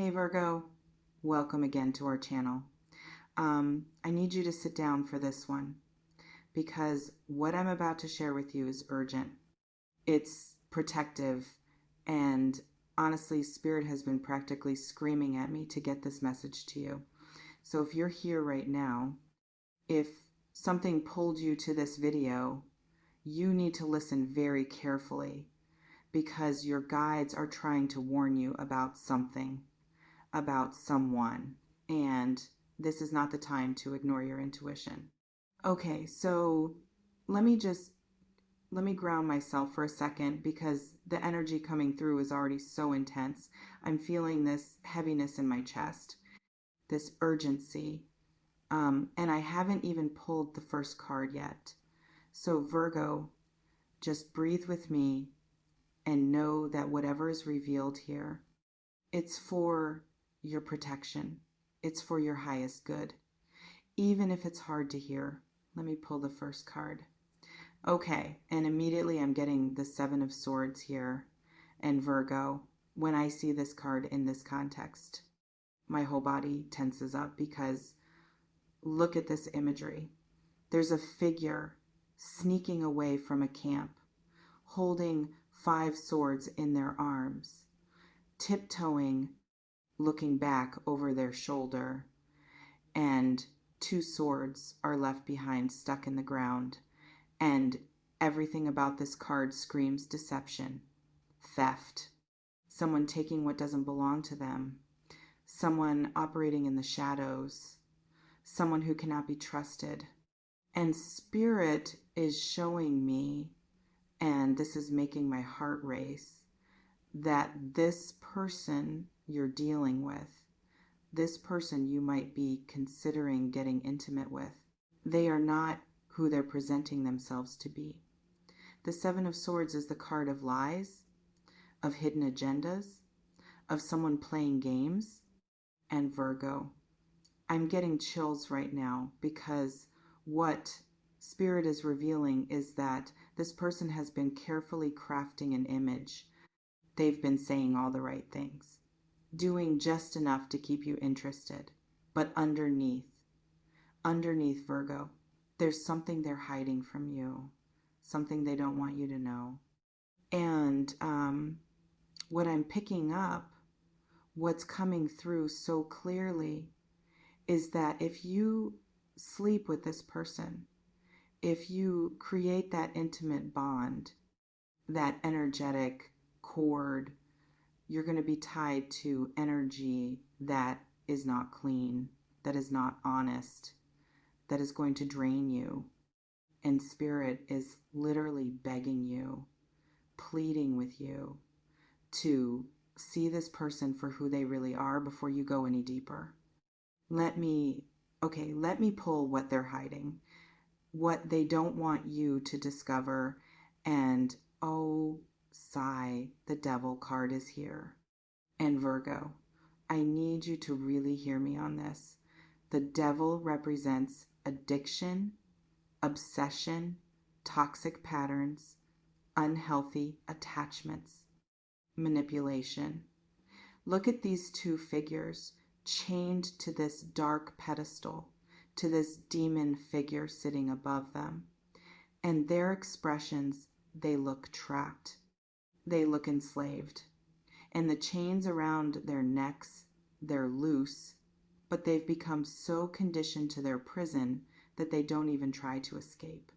Hey Virgo, welcome again to our channel. I need you to sit down for this one because what I'm about to share with you is urgent. It's protective, and honestly, Spirit has been practically screaming at me to get this message to you. So if you're here right now, if something pulled you to this video, you need to listen very carefully because your guides are trying to warn you about something, about someone, and this is not the time to ignore your intuition. Okay, so let me ground myself for a second because the energy coming through is already so intense. I'm feeling this heaviness in my chest, this urgency, and I haven't even pulled the first card yet. So Virgo, just breathe with me and know that whatever is revealed here, it's for your protection. It's for your highest good. Even if it's hard to hear. Let me pull the first card. Okay, and immediately I'm getting the Seven of Swords here. And Virgo, when I see this card in this context, my whole body tenses up because look at this imagery. There's a figure sneaking away from a camp, holding 5 swords in their arms, tiptoeing, looking back over their shoulder, and 2 swords are left behind stuck in the ground. And everything about this card screams deception, theft, someone taking what doesn't belong to them, someone operating in the shadows, someone who cannot be trusted. And Spirit is showing me, and this is making my heart race, that this person you're dealing with, this person you might be considering getting intimate with, they are not who they're presenting themselves to be. The Seven of Swords is the card of lies, of hidden agendas, of someone playing games. And Virgo, I'm getting chills right now because what Spirit is revealing is that this person has been carefully crafting an image. They've been saying all the right things, doing just enough to keep you interested. But underneath Virgo, there's something they're hiding from you, something they don't want you to know. And what I'm picking up, what's coming through so clearly, is that if you sleep with this person, if you create that intimate bond, that energetic cord, you're going to be tied to energy that is not clean, that is not honest, that is going to drain you. And Spirit is literally begging you, pleading with you to see this person for who they really are before you go any deeper. Let me pull what they're hiding, what they don't want you to discover. And oh, sigh, the Devil card is here. And Virgo, I need you to really hear me on this. The Devil represents addiction, obsession, toxic patterns, unhealthy attachments, manipulation. Look at these 2 figures chained to this dark pedestal, to this demon figure sitting above them. And their expressions, they look trapped. They look enslaved. And the chains around their necks, they're loose, but they've become so conditioned to their prison that they don't even try to escape.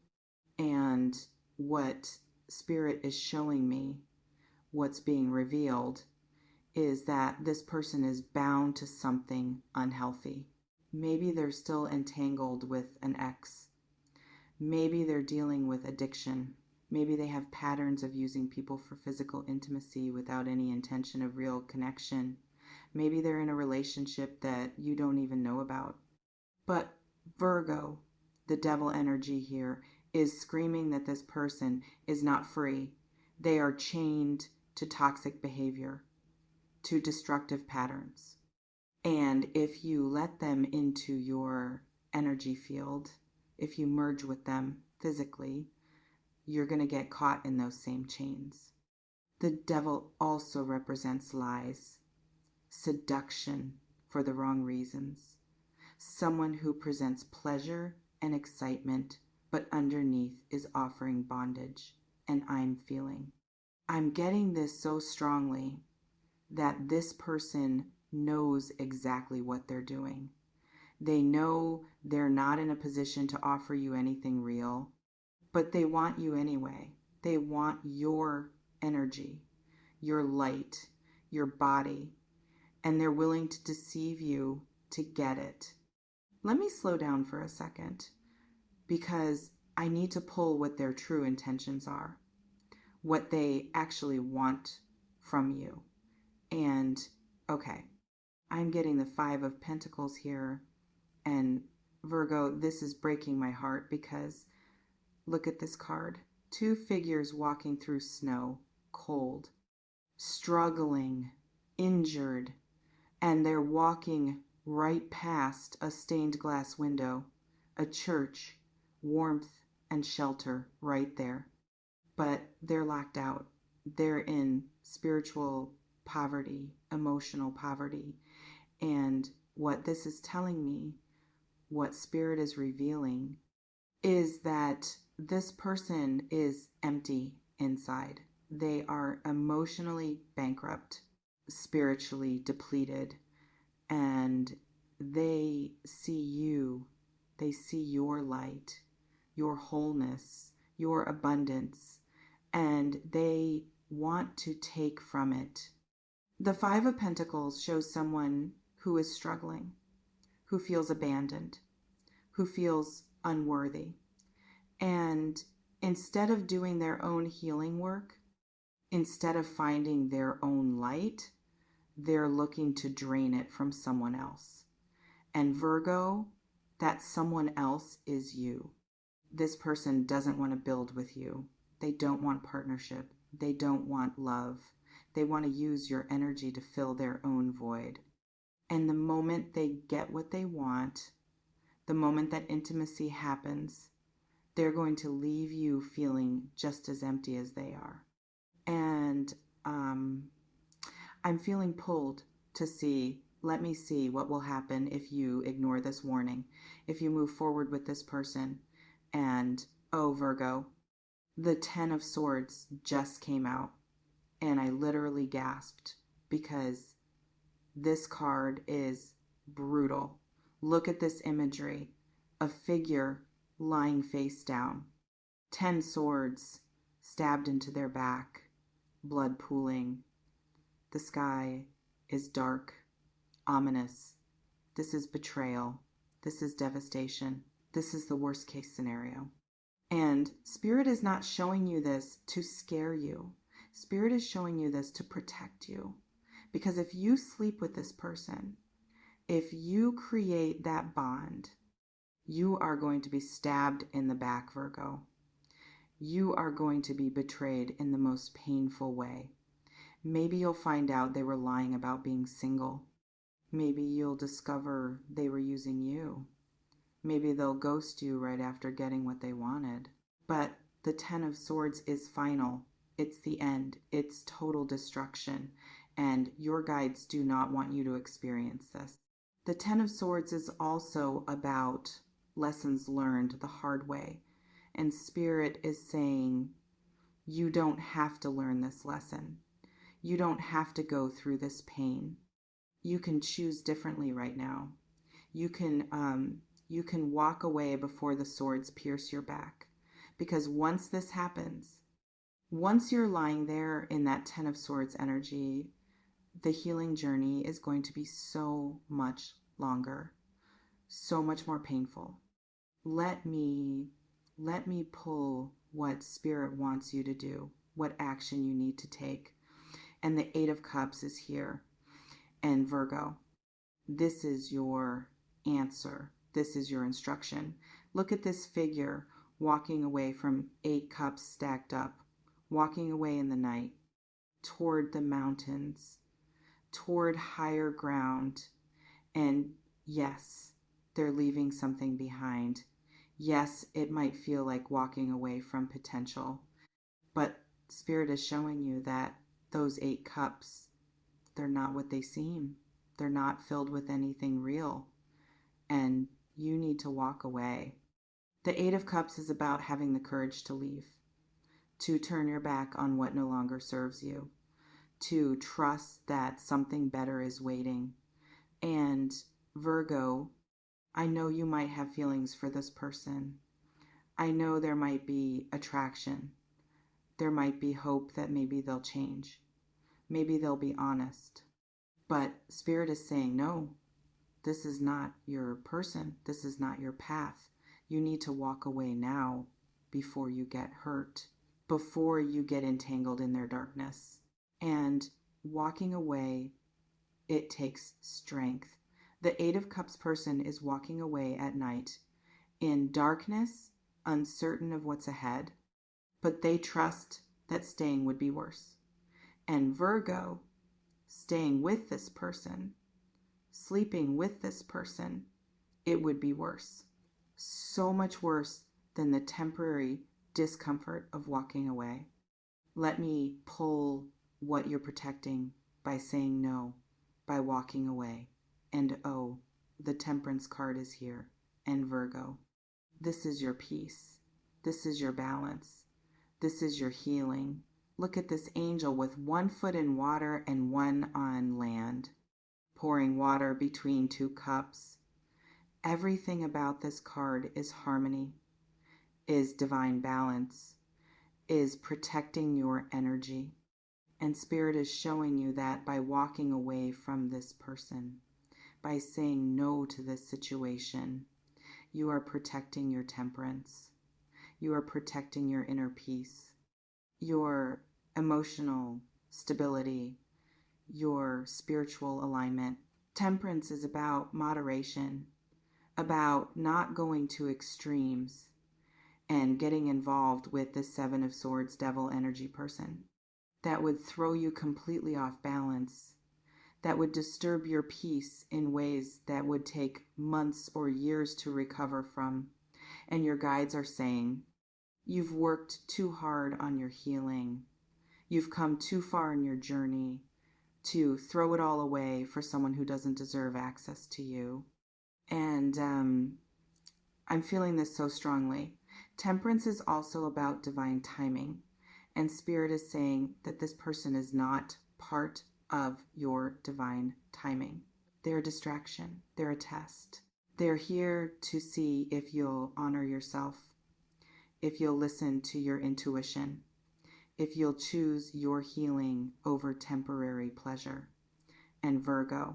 And what Spirit is showing me, what's being revealed, is that this person is bound to something unhealthy. Maybe they're still entangled with an ex. Maybe they're dealing with addiction. Maybe they have patterns of using people for physical intimacy without any intention of real connection. Maybe they're in a relationship that you don't even know about. But Virgo, the Devil energy here, is screaming that this person is not free. They are chained to toxic behavior, to destructive patterns. And if you let them into your energy field, if you merge with them physically, you're going to get caught in those same chains. The Devil also represents lies, seduction for the wrong reasons, someone who presents pleasure and excitement, but underneath is offering bondage, and I'm getting this so strongly that this person knows exactly what they're doing. They know they're not in a position to offer you anything real, but they want you anyway. They want your energy, your light, your body, and they're willing to deceive you to get it. Let me slow down for a second because I need to pull what their true intentions are, what they actually want from you. And okay, I'm getting the Five of Pentacles here. And Virgo, this is breaking my heart because look at this card. Two figures walking through snow, cold, struggling, injured, and they're walking right past a stained glass window, a church, warmth and shelter right there. But they're locked out. They're in spiritual poverty, emotional poverty. And what this is telling me, what Spirit is revealing, is that this person is empty inside. They are emotionally bankrupt, spiritually depleted, and they see you. They see your light, your wholeness, your abundance, and they want to take from it. The Five of Pentacles shows someone who is struggling, who feels abandoned, who feels unworthy. And instead of doing their own healing work, instead of finding their own light, they're looking to drain it from someone else. And Virgo, that someone else is you. This person doesn't want to build with you. They don't want partnership. They don't want love. They want to use your energy to fill their own void. And the moment they get what they want, the moment that intimacy happens, they're going to leave you feeling just as empty as they are. And I'm feeling pulled to see, let me see what will happen if you ignore this warning, if you move forward with this person. And, oh, Virgo, the Ten of Swords just came out, and I literally gasped because this card is brutal. Look at this imagery. A figure lying face down. 10 swords stabbed into their back, blood pooling. The sky is dark, ominous. This is betrayal. This is devastation. This is the worst case scenario. And Spirit is not showing you this to scare you. Spirit is showing you this to protect you. Because if you sleep with this person, if you create that bond, you are going to be stabbed in the back, Virgo. You are going to be betrayed in the most painful way. Maybe you'll find out they were lying about being single. Maybe you'll discover they were using you. Maybe they'll ghost you right after getting what they wanted. But the Ten of Swords is final. It's the end. It's total destruction. And your guides do not want you to experience this. The Ten of Swords is also about lessons learned the hard way. And Spirit is saying, you don't have to learn this lesson. You don't have to go through this pain. You can choose differently right now. You can walk away before the swords pierce your back. Because once this happens, once you're lying there in that Ten of Swords energy, the healing journey is going to be so much longer, so much more painful. Let me pull what Spirit wants you to do, what action you need to take. And the Eight of Cups is here. And Virgo, this is your answer. This is your instruction. Look at this figure walking away from 8 cups stacked up, walking away in the night toward the mountains, toward higher ground. And yes, they're leaving something behind. Yes, it might feel like walking away from potential, but Spirit is showing you that those 8 cups, they're not what they seem. They're not filled with anything real, and you need to walk away. The Eight of Cups is about having the courage to leave, to turn your back on what no longer serves you, to trust that something better is waiting. And Virgo, I know you might have feelings for this person. I know there might be attraction. There might be hope that maybe they'll change. Maybe they'll be honest. But Spirit is saying, no, this is not your person. This is not your path. You need to walk away now before you get hurt, before you get entangled in their darkness. And walking away, it takes strength. The Eight of Cups person is walking away at night in darkness, uncertain of what's ahead, but they trust that staying would be worse. And Virgo, staying with this person, sleeping with this person, it would be worse. So much worse than the temporary discomfort of walking away. Let me pull what you're protecting by saying no, by walking away. And oh, the Temperance card is here. And Virgo, this is your peace. This is your balance. This is your healing. Look at this angel with one foot in water and one on land, pouring water between two cups. Everything about this card is harmony, is divine balance, is protecting your energy. And Spirit is showing you that by walking away from this person, by saying no to this situation, you are protecting your temperance. You are protecting your inner peace, your emotional stability, your spiritual alignment. Temperance is about moderation, about not going to extremes and getting involved with the Seven of Swords devil energy person. That would throw you completely off balance, that would disturb your peace in ways that would take months or years to recover from. And your guides are saying, you've worked too hard on your healing. You've come too far in your journey to throw it all away for someone who doesn't deserve access to you. And I'm feeling this so strongly. Temperance is also about divine timing. And Spirit is saying that this person is not part of your divine timing. They're a distraction. They're a test. They're here to see if you'll honor yourself, if you'll listen to your intuition, if you'll choose your healing over temporary pleasure. And Virgo,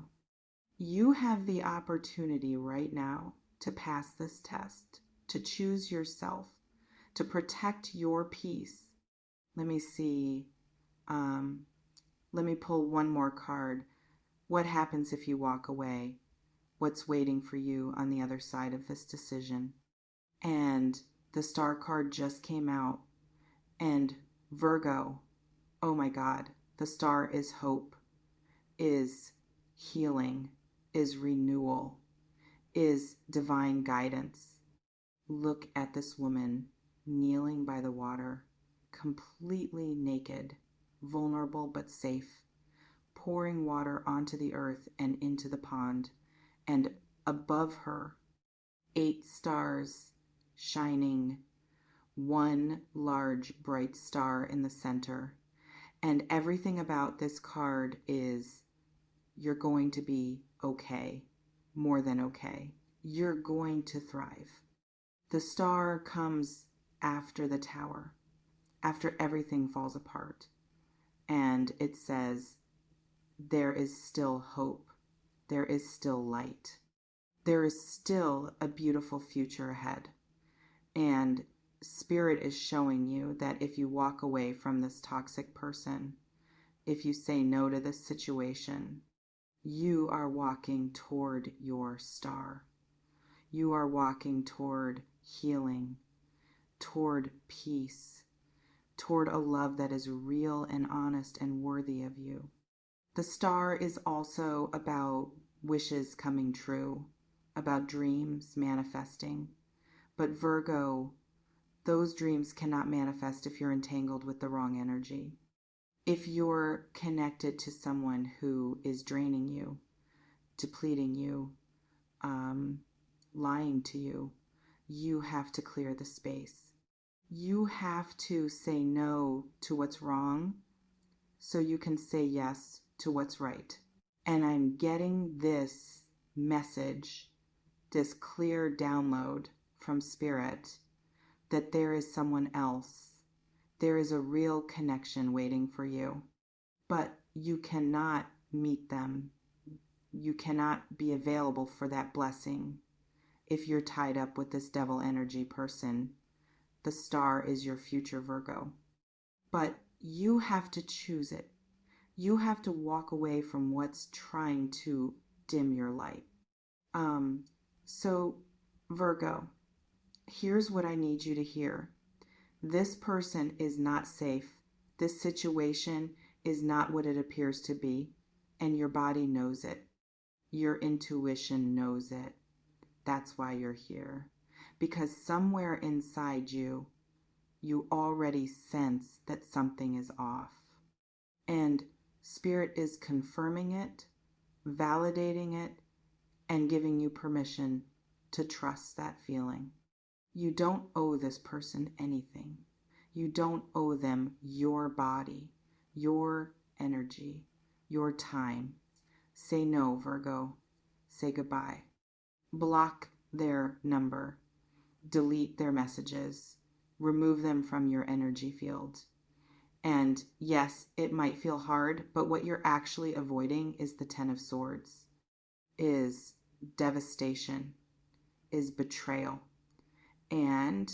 you have the opportunity right now to pass this test, to choose yourself, to protect your peace. Let me see. Let me pull one more card. What happens if you walk away? What's waiting for you on the other side of this decision? And the Star card just came out. And Virgo, oh my God, the Star is hope, is healing, is renewal, is divine guidance. Look at this woman kneeling by the water, completely naked, vulnerable but safe, pouring water onto the earth and into the pond, and above her, 8 stars shining, one large bright star in the center. And everything about this card is, you're going to be okay, more than okay. You're going to thrive. The star comes after the tower, after everything falls apart. And it says, there is still hope. There is still light. There is still a beautiful future ahead. And Spirit is showing you that if you walk away from this toxic person, if you say no to this situation, you are walking toward your star. You are walking toward healing, toward peace, toward a love that is real and honest and worthy of you. The star is also about wishes coming true, about dreams manifesting. But Virgo, those dreams cannot manifest if you're entangled with the wrong energy. If you're connected to someone who is draining you, depleting you, lying to you. You have to clear the space. You have to say no to what's wrong so you can say yes to what's right. And I'm getting this message, this clear download from Spirit, that there is someone else. There is a real connection waiting for you. But you cannot meet them. You cannot be available for that blessing if you're tied up with this devil energy person. The star is your future Virgo. But you have to choose it. You have to walk away from what's trying to dim your light. So Virgo, here's what I need you to hear. This person is not safe. This situation is not what it appears to be, and your body knows it. Your intuition knows it. That's why you're here. Because somewhere inside you, you already sense that something is off. And Spirit is confirming it, validating it, and giving you permission to trust that feeling. You don't owe this person anything. You don't owe them your body, your energy, your time. Say no, Virgo. Say goodbye. Block their number. Delete their messages. Remove them from your energy field. And yes, it might feel hard, but what you're actually avoiding is the Ten of Swords, is devastation, is betrayal. And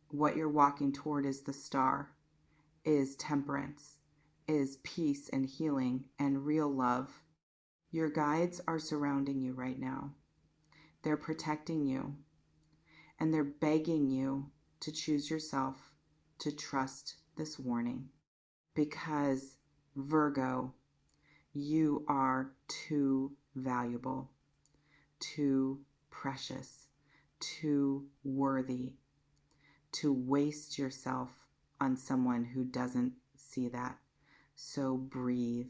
what you're walking toward is the star, is temperance, is peace and healing and real love. Your guides are surrounding you right now. They're protecting you, and they're begging you to choose yourself, to trust this warning. Because, Virgo, you are too valuable, too precious, too worthy to waste yourself on someone who doesn't see that. So breathe.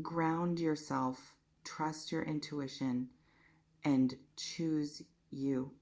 Ground yourself, trust your intuition, and choose you.